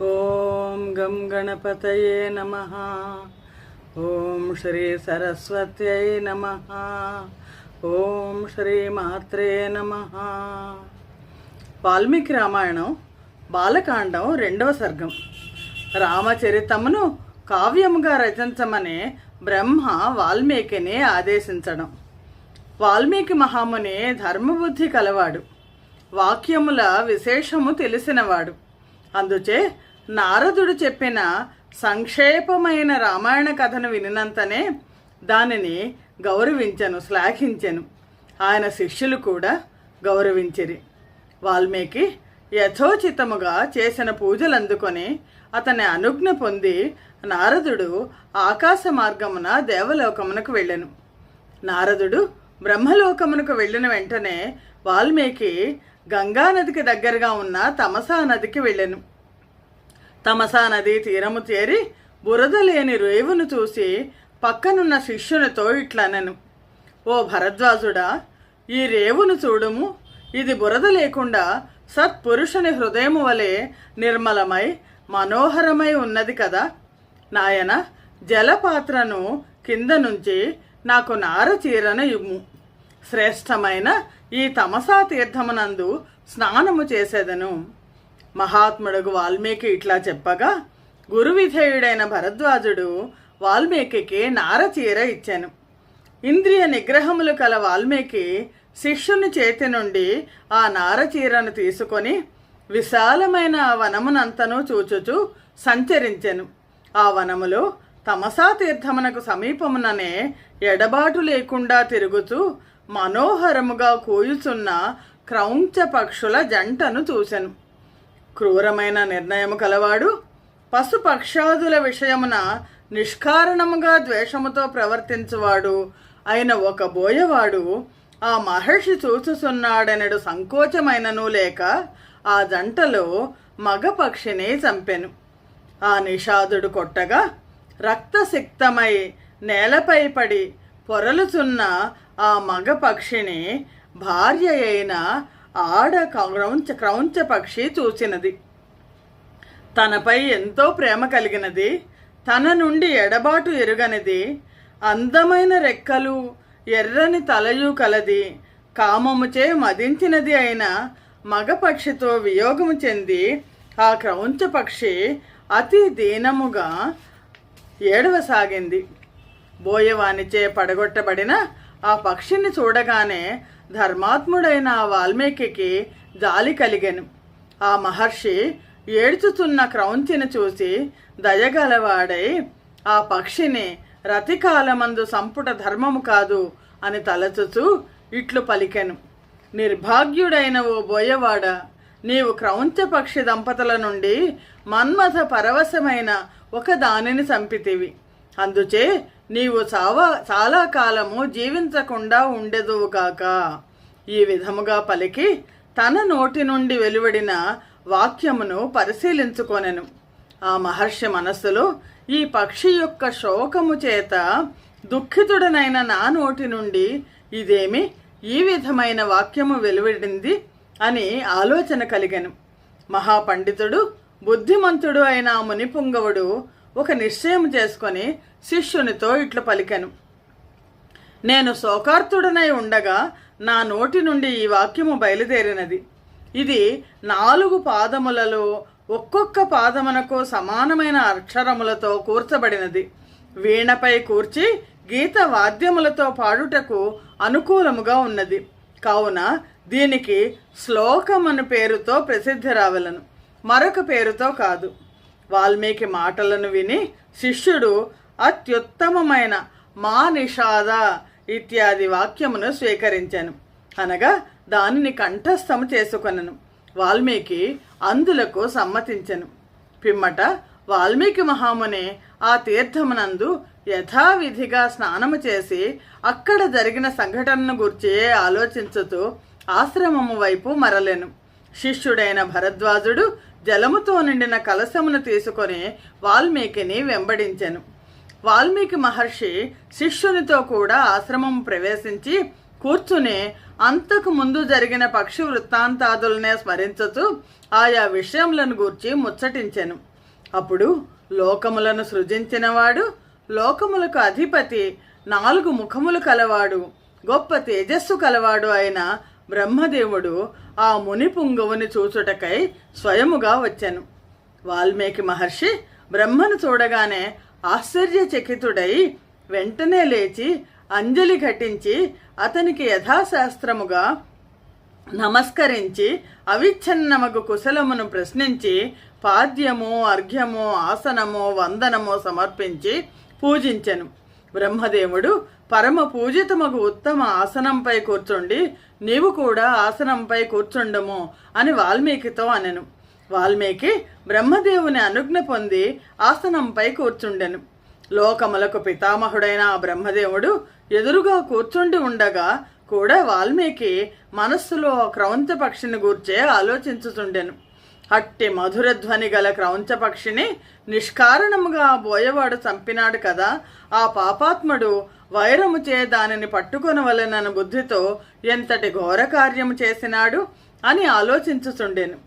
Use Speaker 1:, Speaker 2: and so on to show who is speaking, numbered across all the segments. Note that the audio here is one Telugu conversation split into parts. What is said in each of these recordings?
Speaker 1: ఓం గం గణపతయే నమః. ఓం శ్రీ సరస్వత్యై నమః. ఓం శ్రీ మాత్రే నమః. వాల్మీకి రామాయణం బాలకాండం 2వ సర్గం. రామచరితమును కావ్యముగా రచించమని బ్రహ్మ వాల్మీకిని ఆదేశించడం. వాల్మీకి మహాముని ధర్మబుద్ధి కలవాడు, వాక్యముల విశేషము తెలిసినవాడు. అందుచే నారదుడు చెప్పిన సంక్షేపమైన రామాయణ కథను వినినంతనే దానిని గౌరవించెను, శ్లాఘించెను. ఆయన శిష్యులు కూడా గౌరవించిరి. వాల్మీకి యథోచితముగా చేసిన పూజలు అందుకొని అతని అనుజ్ఞ పొంది నారదుడు ఆకాశ మార్గమున దేవలోకమునకు వెళ్ళెను. నారదుడు బ్రహ్మలోకమునకు వెళ్ళిన వెంటనే వాల్మీకి గంగానదికి దగ్గరగా ఉన్న తమసా నదికి వెళ్ళెను. తమసా నది తీరము చేరి బురద లేని రేవును చూసి పక్కనున్న శిష్యునితో ఇట్లనెను: ఓ భరద్వాజుడా, ఈ రేవును చూడుము. ఇది బురద లేకుండా సత్పురుషుని హృదయము వలె నిర్మలమై మనోహరమై ఉన్నది కదా. నాయన, జలపాత్రను కింద నుంచి నాకు నార చీరను ఇమ్ము. శ్రేష్టమైన ఈ తమసా తీర్థమునందు స్నానము చేసేదను. మహాత్ముడుగు వాల్మీకి ఇట్లా చెప్పగా గురువిధేయుడైన భరద్వాజుడు వాల్మీకి నారచీర ఇచ్చాను. ఇంద్రియ నిగ్రహములు కల వాల్మీకి శిష్యుని చేతి నుండి ఆ నారచీరను తీసుకొని విశాలమైన ఆ వనమునంతను చూచుచు సంచరించెను. ఆ వనములో తమసా తీర్థమునకు సమీపముననే ఎడబాటు లేకుండా తిరుగుతూ మనోహరముగా కూయుచున్న క్రౌంచ పక్షుల జంటను చూసెను. క్రూరమైన నిర్ణయము కలవాడు, పశుపక్షాదుల విషయమున నిష్కారణముగా ద్వేషముతో ప్రవర్తించువాడు అయిన ఒక బోయవాడు ఆ మహర్షి చూచుచున్నాడనడు సంకోచమైనను లేక ఆ జంటలో మగపక్షిని చంపెను. ఆ నిషాదుడు కొట్టగా రక్తసిక్తమై నేలపై పడి పొరలుచున్న ఆ మగపక్షిని భార్య అయిన ఆడ క్రౌంచ పక్షి చూచినది. తనపై ఎంతో ప్రేమ కలిగినది, తన నుండి ఎడబాటు ఎరుగనిది, అందమైన రెక్కలు ఎర్రని తలయు కలది, కామముచే మదించినది అయిన మగపక్షితో వియోగము చెంది ఆ క్రౌంచ పక్షి అతి దీనముగా ఏడవసాగింది. బోయవానిచే పడగొట్టబడిన ఆ పక్షిని చూడగానే ధర్మాత్ముడైన వాల్మీకి జాలి కలిగెను. ఆ మహర్షి ఏడ్చుతున్న క్రౌంచిని చూసి దయగలవాడై ఆ పక్షిని రతికాలమందు సంపుట ధర్మము కాదు అని తలచుచూ ఇట్లు పలికెను: నిర్భాగ్యుడైన ఓ బోయవాడ, నీవు క్రౌంచ పక్షి దంపతుల నుండి మన్మథ పరవశమైన ఒక దానిని చంపితివి. అందుచే నీవు చాలా కాలము జీవించకుండా ఉండెదువుగాక. ఈ విధముగా పలికి తన నోటి నుండి వెలువడిన వాక్యమును పరిశీలించుకొనెను. ఆ మహర్షి మనస్సులో ఈ పక్షి యొక్క శోకము చేత దుఃఖితుడనైన నా నోటి నుండి ఇదేమి ఈ విధమైన వాక్యము వెలువడింది అని ఆలోచన కలిగెను. మహాపండితుడు, బుద్ధిమంతుడు అయిన మునిపుంగవుడు ఒక నిశ్చయం చేసుకొని శిష్యునితో ఇట్లు పలికెను: నేను శోకార్తుడనై ఉండగా నా నోటి నుండి ఈ వాక్యము బయలుదేరినది. ఇది 4 పాదములలో ఒక్కొక్క పాదమునకు సమానమైన అక్షరములతో కూర్చబడినది. వీణపై కూర్చి గీత వాద్యములతో పాడుటకు అనుకూలముగా ఉన్నది. కావున దీనికి శ్లోకమను పేరుతో ప్రసిద్ధి రావలను, మరొక పేరుతో కాదు. వాల్మీకి మాటలను విని శిష్యుడు అత్యుత్తమమైన మా నిషాద ఇత్యాది వాక్యమును స్వీకరించాను, అనగా దానిని కంఠస్థము చేసుకొనెను. వాల్మీకి అందులకు సమ్మతించెను. పిమ్మట వాల్మీకి మహాముని ఆ తీర్థమునందు యథావిధిగా స్నానము చేసి అక్కడ జరిగిన సంఘటనను గురించి ఆలోచించుతూ ఆశ్రమము వైపు మరలెను. శిష్యుడైన భరద్వాజుడు జలముతో నిండిన కలశమును తీసుకొని వాల్మీకిని వెంబడించెను. వాల్మీకి మహర్షి శిష్యునితో కూడా ఆశ్రమము ప్రవేశించి కూర్చుని అంతకు ముందు జరిగిన పక్షి వృత్తాంతాదులనే స్మరించుతూ ఆయా విషయములను గూర్చి ముచ్చటించెను. అప్పుడు లోకములను సృజించినవాడు, లోకములకు అధిపతి, 4 ముఖములు కలవాడు, గొప్ప తేజస్సు కలవాడు అయిన బ్రహ్మదేవుడు ఆ ముని పుంగవుని చూచుటకై స్వయముగా వచ్చెను. వాల్మీకి మహర్షి బ్రహ్మను చూడగానే ఆశ్చర్యచకితుడై వెంటనే లేచి అంజలి ఘటించి అతనికి యథాశాస్త్రముగా నమస్కరించి అవిచ్ఛిన్నమగు కుశలమును ప్రశ్నించి పాద్యము, అర్ఘ్యము, ఆసనము, వందనము సమర్పించి పూజించెను. బ్రహ్మదేవుడు పరమ పూజితమగు ఉత్తమ ఆసనంపై కూర్చుండి నీవు కూడా ఆసనంపై కూర్చుండము అని వాల్మీకితో అనెను. వాల్మీకి బ్రహ్మదేవుని అనుజ్ఞ పొంది ఆసనంపై కూర్చుండెను. లోకములకు పితామహుడైన ఆ బ్రహ్మదేవుడు ఎదురుగా కూర్చుండి ఉండగా కూడా వాల్మీకి మనస్సులో క్రౌంచ పక్షిని గూర్చే ఆలోచించుచుండెను. అట్టి మధురధ్వని గల క్రౌంచ పక్షిని నిష్కారణముగా బోయవాడు చంపినాడు కదా, ఆ పాపాత్ముడు వైరముచే దానిని పట్టుకొనవలెనన్న బుద్ధితో ఎంతటి ఘోర కార్యము చేసినాడు అని ఆలోచించుచుండెను.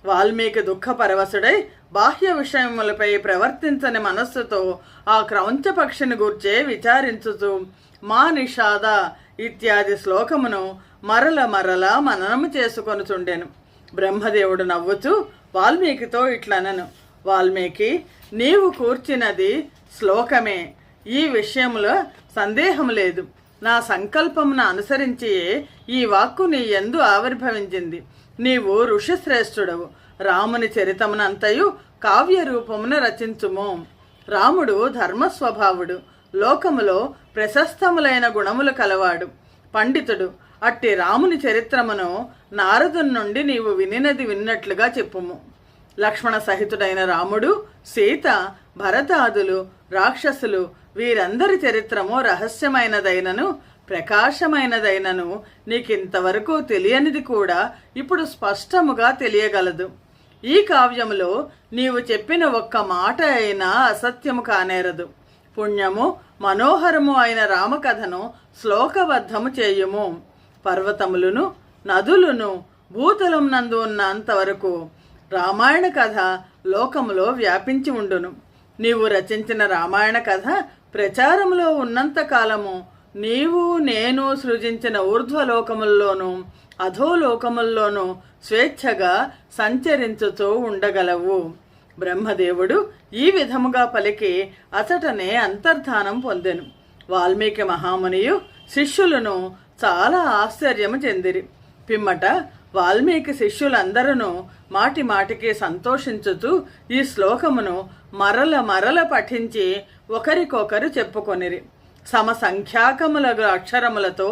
Speaker 1: వాల్మీకి దుఃఖపరవశుడై బాహ్య విషయములపై ప్రవర్తించని మనస్సుతో ఆ క్రౌంచ పక్షిని గూర్చే విచారించుచు మా నిషాద ఇత్యాది శ్లోకమును మరల మననము చేసుకొనుచుండెను. బ్రహ్మదేవుడు నవ్వుచూ వాల్మీకితో ఇట్లనను, వాల్మీకి, నీవు కూర్చినది శ్లోకమే, ఈ విషయంలో సందేహం లేదు. నా సంకల్పమును అనుసరించి ఈ వాక్కు నీ యందు ఆవిర్భవించింది. నీవు ఋషిశ్రేష్ఠుడవు. రాముని చరితమునంతయు కావ్య రూపమున రచించుము. రాముడు ధర్మస్వభావుడు, లోకములో ప్రశస్తములైన గుణములు కలవాడు, పండితుడు. అట్టి రాముని చరిత్రమును నారదుని నుండి నీవు విన్నట్లుగా చెప్పుము. లక్ష్మణ సహితుడైన రాముడు, సీత, భరతాదులు, రాక్షసులు వీరందరి చరిత్రము రహస్యమైనదైనను ప్రకాశమైనదైనను నీకింతవరకు తెలియనిది కూడా ఇప్పుడు స్పష్టముగా తెలియగలదు. ఈ కావ్యములో నీవు చెప్పిన ఒక్క మాట అయినా అసత్యము కానేరదు. పుణ్యము మనోహరము అయిన రామకథను శ్లోకబద్ధము చేయుము. పర్వతములను, నదులను భూతలం నందు ఉన్నంతవరకు రామాయణ కథ లోకములో వ్యాపించి ఉండును. నీవు రచించిన రామాయణ కథ ప్రచారములో ఉన్నంతకాలము నీవు నేను సృజించిన ఊర్ధ్వలోకముల్లోనూ అధోలోకముల్లోనూ స్వేచ్ఛగా సంచరించుతూ ఉండగలవు. బ్రహ్మదేవుడు ఈ విధముగా పలికి అచటనే అంతర్ధానం పొందెను. వాల్మీకి మహామునియు శిష్యులను చాలా ఆశ్చర్యము చెందిరి. పిమ్మట వాల్మీకి శిష్యులందరూ మాటి మాటికి సంతోషించుతూ ఈ శ్లోకమును మరల పఠించి ఒకరికొకరు చెప్పుకొనిరి. సమసంఖ్యాకముల అక్షరములతో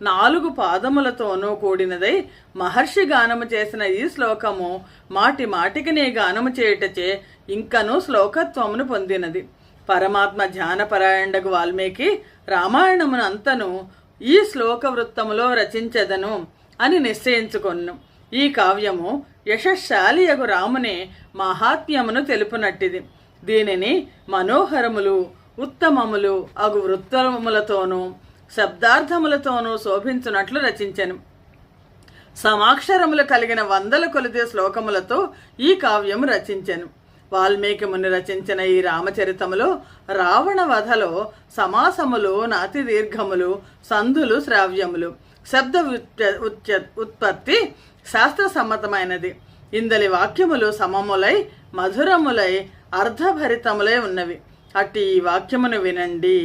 Speaker 1: 4 పాదములతోనూ కూడినదై మహర్షి గానము చేసిన ఈ శ్లోకము మాటి మాటికి నీ గానము చేయుటచే ఇంకనూ శ్లోకత్వమును పొందినది. పరమాత్మ ధ్యానపరాయణకు వాల్మీకి రామాయణమును అంతను ఈ శ్లోక వృత్తములో రచించెదను అని నిశ్చయించుకొన్ను. ఈ కావ్యము యశశాలియగు రాముని మహాత్మ్యమును తెలుపునట్టిది. దీనిని మనోహరములు ఉత్తమములు అగు వృత్తములతోనూ శబ్దార్థములతోనూ శోభించునట్లు రచించెను. సమాక్షరములు కలిగిన 100 కొలది శ్లోకములతో ఈ కావ్యము రచించెను. వాల్మీకి ముని రచించిన ఈ రామచరితములో రావణ వధలో సమాసములు, నాతి దీర్ఘములు, సంధులు, శ్రావ్యములు, శబ్ద ఉత్పత్తి శాస్త్రసమ్మతమైనది. ఇందలి వాక్యములు సమములై మధురములై అర్ధభరితములై ఉన్నవి. అట్టి ఈ వాక్యమును వినండి.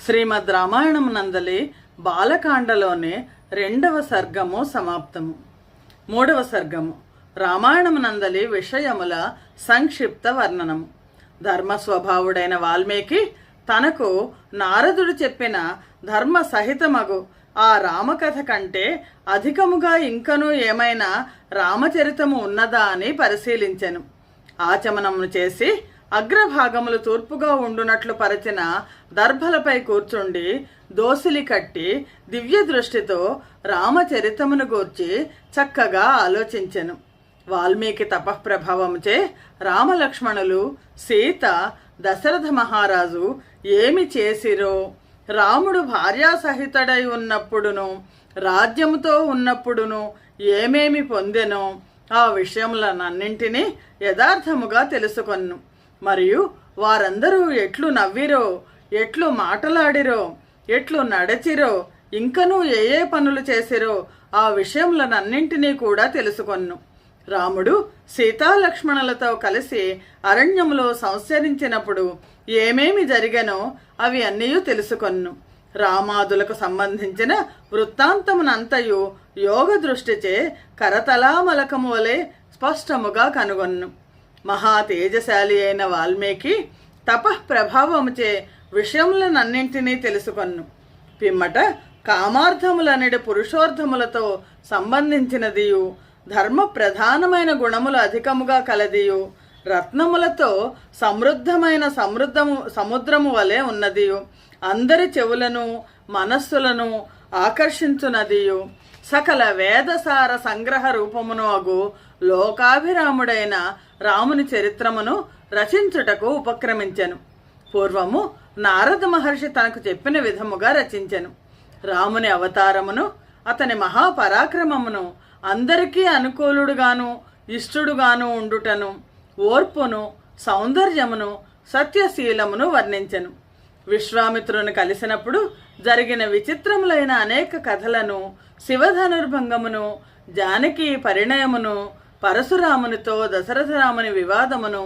Speaker 1: శ్రీమద్ రామాయణం నందలి బాలకాండలోని 2వ సర్గము సమాప్తము. 3వ సర్గము రామాయణము నందలి విషయముల సంక్షిప్త వర్ణనము. ధర్మస్వభావుడైన వాల్మీకి తనకు నారదుడు చెప్పిన ధర్మ సహితమగు ఆ రామకథ కంటే అధికముగా ఇంకనూ ఏమైనా రామచరితము ఉన్నదా అని పరిశీలించెను. ఆచమనమును చేసి అగ్రభాగములు తూర్పుగా ఉండునట్లు పరచిన దర్భలపై కూర్చుండి దోసిలి కట్టి దివ్య దృష్టితో రామచరితమును గూర్చి చక్కగా ఆలోచించెను. వాల్మీకి తపఃప్రభావముచే రామలక్ష్మణులు, సీత, దశరథ మహారాజు ఏమి చేసిరో, రాముడు భార్యాసహితుడై ఉన్నప్పుడును రాజ్యముతో ఉన్నప్పుడును ఏమేమి పొందెనో ఆ విషయములనన్నింటినీ యథార్థముగా తెలుసుకొన్ను. మరియు వారందరూ ఎట్లు నవ్విరో, ఎట్లు మాటలాడిరో, ఎట్లు నడచిరో, ఇంకనూ ఏ ఏ పనులు చేసిరో ఆ విషయములనన్నింటినీ కూడా తెలుసుకొన్ను. రాముడు సీతాలక్ష్మణులతో కలిసి అరణ్యములో సంచరించినప్పుడు ఏమేమి జరిగనో అవి అన్నీ తెలుసుకొన్ను. రామాదులకు సంబంధించిన వృత్తాంతమునంతయు యోగ దృష్టిచే కరతలామలకము వలె స్పష్టముగా కనుగొన్ను. మహా తేజశాలి అయిన వాల్మీకి తపఃప్రభావముచే విషయములనన్నింటినీ తెలుసుకొన్ను. పిమ్మట కామార్థములనడి పురుషోర్థములతో సంబంధించినదియు, ధర్మ ప్రధానమైన గుణములు అధికముగా కలదియు, రత్నములతో సమృద్ధమైన సముద్రము వలె ఉన్నదియు, అందరి చెవులను మనస్సులను ఆకర్షించునదియు, సకల వేదసార సంగ్రహ రూపమును అగు లోకాభిరాముడైన రాముని చరిత్రమును రచించుటకు ఉపక్రమించెను. పూర్వము నారద మహర్షి తనకు చెప్పిన విధముగా రచించెను. రాముని అవతారమును, అతని మహాపరాక్రమమును, అందరికీ అనుకూలుడుగాను ఇష్టుడుగాను ఉండుటను, ఓర్పును, సౌందర్యమును, సత్యశీలమును వర్ణించెను. విశ్వామిత్రుని కలిసినప్పుడు జరిగిన విచిత్రములైన అనేక కథలను, శివధనుర్భంగమును, జానకి పరిణయమును, పరశురామునితో దశరథరాముని వివాదమును,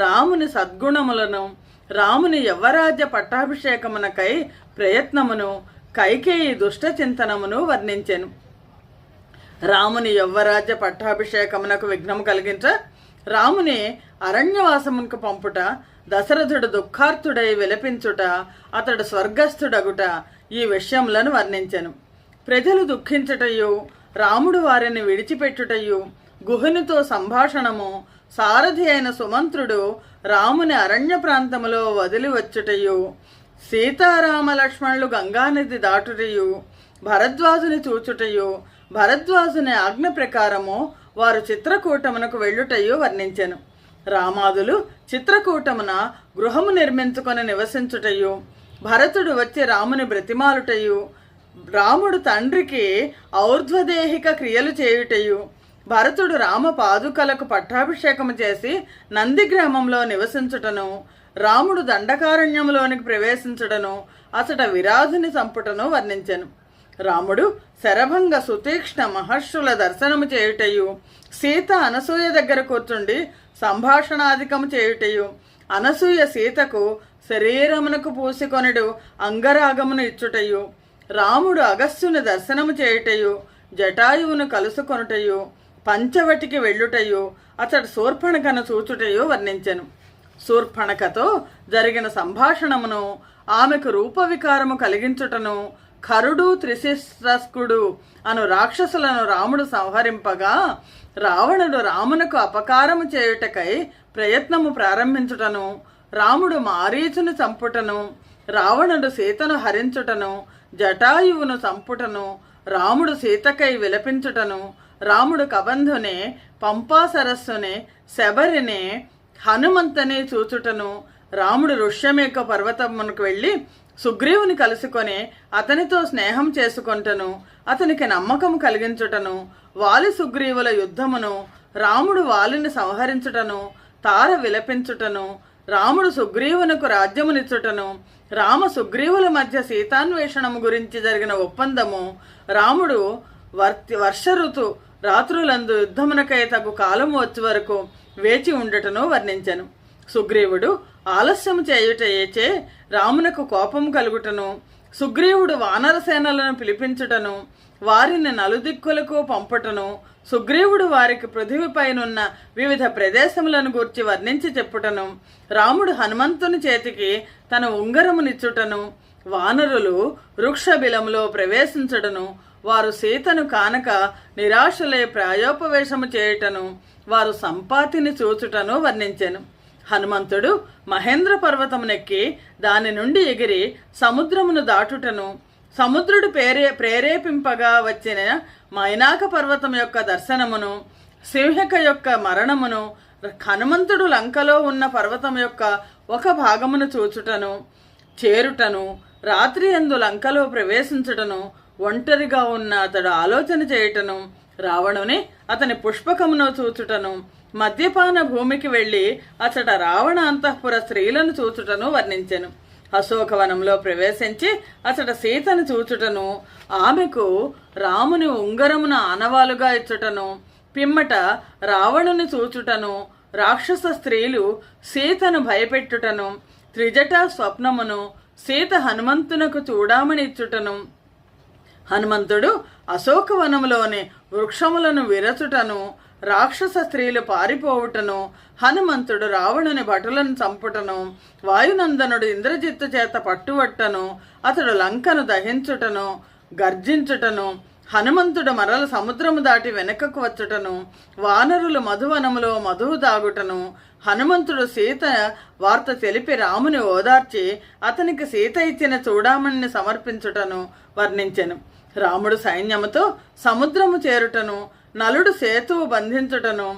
Speaker 1: రాముని సద్గుణములను, రాముని యవ్వరాజ్య పట్టాభిషేకమునకై ప్రయత్నమును, కైకేయి దుష్ట చింతనమును వర్ణించెను. రాముని యవ్వరాజ్య పట్టాభిషేకమునకు విఘ్నము కలిగించ రాముని అరణ్యవాసమునకు పంపుట, దశరథుడు దుఃఖార్తుడై విలపించుట, అతడు స్వర్గస్థుడగుట ఈ విషయములను వర్ణించెను. ప్రజలు దుఃఖించుటయు, రాముడు వారిని విడిచిపెట్టుటయు, గుహునితో సంభాషణము, సారథి అయిన సుమంత్రుడు రాముని అరణ్య ప్రాంతములో వదిలివచ్చుటయు, సీతారామ లక్ష్మణులు గంగానది దాటుటయు, భరద్వాజుని చూచుటయు, భరద్వాజుని ఆజ్ఞ ప్రకారము వారు చిత్రకూటమునకు వెళ్ళుటయు వర్ణించెను. రామాదులు చిత్రకూటమున గృహము నిర్మించుకొని నివసించుటయు, భరతుడు వచ్చి రాముని బ్రతిమాలుటయు, రాముడు తండ్రికి ఔర్ధ్వదేహిక క్రియలు చేయుటయు, భరతుడు రామ పాదుకలకు పట్టాభిషేకము చేసి నంది గ్రామంలో నివసించుటను, రాముడు దండకారణ్యములోనికి ప్రవేశించుటను, అతడ విరాధుని చంపుటను వర్ణించెను. రాముడు శరభంగ సుతీక్ష్ణ మహర్షుల దర్శనము చేయుటయు, సీత అనసూయ దగ్గర కూర్చుండి సంభాషణాధికము చేయుటయు, అనసూయ సీతకు శరీరమునకు పూసికొనుడు అంగరాగమును ఇచ్చుటయు, రాముడు అగస్త్యుని దర్శనము చేయుటయు, జటాయువును కలుసుకొనుటయు, పంచవటికి వెళ్ళుటయు, అతడు శూర్పణకను చూచుటయు వర్ణించెను. శూర్పణకతో జరిగిన సంభాషణమును, ఆమెకు రూపవికారము కలిగించుటను, ఖరుడు త్రిశిరస్కుడు అను రాక్షసులను రాముడు సంహరింపగా రావణుడు రామునకు అపకారము చేయుటకై ప్రయత్నము ప్రారంభించుటను, రాముడు మారీచును చంపుటను, రావణుడు సీతను హరించుటను, జటాయువును చంపుటను, రాముడు సీతకై విలపించుటను, రాముడు కబంధునే, పంపా సరస్సునే, శబరినే, హనుమంతని చూచుటను, రాముడు ఋష్యమేక పర్వతమునకు వెళ్ళి సుగ్రీవుని కలుసుకొని అతనితో స్నేహం చేసుకొంటను, అతనికి నమ్మకము కలిగించుటను, వాలి సుగ్రీవుల యుద్ధమును, రాముడు వాలిని సంహరించుటను, తార విలపించుటను, రాముడు సుగ్రీవునకు రాజ్యమునిచ్చుటను, రామ సుగ్రీవుల మధ్య సీతాన్వేషణము గురించి జరిగిన ఒప్పందము, రాముడు వర్ష ఋతు రాత్రులందు యుద్ధమునకై తగు కాలము వచ్చే వరకు వేచి ఉండటను వర్ణించెను. సుగ్రీవుడు ఆలస్యము చేయుటయేచే రామునకు కోపము కలుగుటను, సుగ్రీవుడు వానరసేనలను పిలిపించుటను, వారిని నలుదిక్కులకు పంపుటను, సుగ్రీవుడు వారికి పృథివిపైనున్న వివిధ ప్రదేశములను గూర్చి వర్ణించి చెప్పుటను, రాముడు హనుమంతుని చేతికి తన ఉంగరమునిచ్చుటను, వానరులు వృక్షబిలములో ప్రవేశించుటను, వారు సీతను కానక నిరాశలే ప్రాయోపవేశము చేయుటను, వారు సంపాతిని చూచుటను వర్ణించెను. హనుమంతుడు మహేంద్ర పర్వతమునెక్కి దాని నుండి ఎగిరి సముద్రమును దాటుటను, సముద్రుడు ప్రేరేపింపగా వచ్చిన మైనాక పర్వతం యొక్క దర్శనమును, సింహిక యొక్క మరణమును, హనుమంతుడు లంకలో ఉన్న పర్వతం యొక్క ఒక భాగమును చూచుటను చేరుటను, రాత్రి యందు లంకలో ప్రవేశించుటను, ఒంటరిగా ఉన్న అతడు ఆలోచన చేయుటను, రావణుని అతని పుష్పకమును చూచుటను, మద్యపాన భూమికి వెళ్లి అతడ రావణ అంతఃపుర స్త్రీలను చూచుటను వర్ణించెను. అశోకవనంలో ప్రవేశించి అతడ సీతను చూచుటను, ఆమెకు రాముని ఉంగరమును ఆనవాలుగా ఇచ్చుటను, పిమ్మట రావణుని చూచుటను, రాక్షస స్త్రీలు సీతను భయపెట్టుటను, త్రిజటా స్వప్నమును, సీత హనుమంతునకు చూడామని ఇచ్చుటను, హనుమంతుడు అశోకవనములోని వృక్షములను విరచుటను, రాక్షస స్త్రీలు పారిపోవుటను, హనుమంతుడు రావణుని భటులను చంపుటను, వాయునందనుడు ఇంద్రజిత్తు చేత పట్టుబట్టను, అతడు లంకను దహించుటను, గర్జించుటను, హనుమంతుడు మరల సముద్రము దాటి వెనుకకు వచ్చుటను, వానరులు మధువనములో మధువు దాగుటను, హనుమంతుడు సీత వార్త తెలిపి రాముని ఓదార్చి అతనికి సీత ఇచ్చిన చూడామణిని సమర్పించుటను వర్ణించెను. రాముడు సైన్యముతో సముద్రము చేరుటను, నలుడు సేతువు బంధించుటను,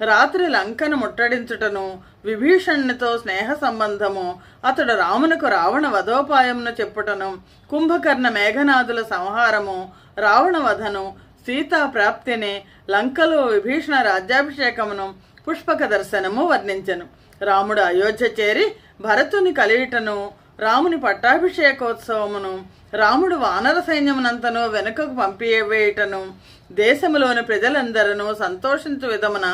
Speaker 1: రాత్రి లంకను ముట్టడించుటను, విభీషణునితో స్నేహ సంబంధము, అతడు రామునకు రావణ వధోపాయమును చెప్పుటను, కుంభకర్ణ మేఘనాదుల సంహారము, రావణ వధను, సీతా ప్రాప్తిని, లంకలో విభీషణ రాజ్యాభిషేకమును, పుష్పక దర్శనము వర్ణించెను. రాముడు అయోధ్య చేరి భరతుని కలియుటను, రాముని పట్టాభిషేకోత్సవమును, రాముడు వానర సైన్యమునంతను వెనుకకు పంపివేయుటను, దేశములోని ప్రజలందరూ సంతోషించు విధమున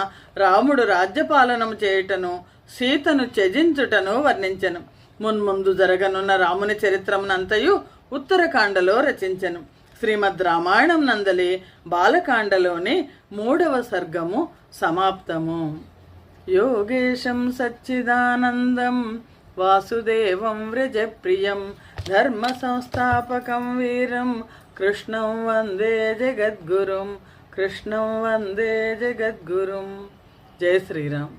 Speaker 1: రాముడు రాజ్యపాలనము చేయుటను, సీతను త్యజించుటను వర్ణించెను. మున్ముందు జరగనున్న రాముని చరిత్రమునంతయు ఉత్తరకాండలో రచించెను. శ్రీమద్ రామాయణం నందలి బాలకాండలోని 3వ సర్గము సమాప్తము. యోగేశం సచ్చిదానందం వాసుదేవం వ్రజప్రియం ధర్మ సంస్థాపకం వీరం కృష్ణం వందే జగద్గురుం. కృష్ణం వందే జగద్గురుం. జై శ్రీరామ్.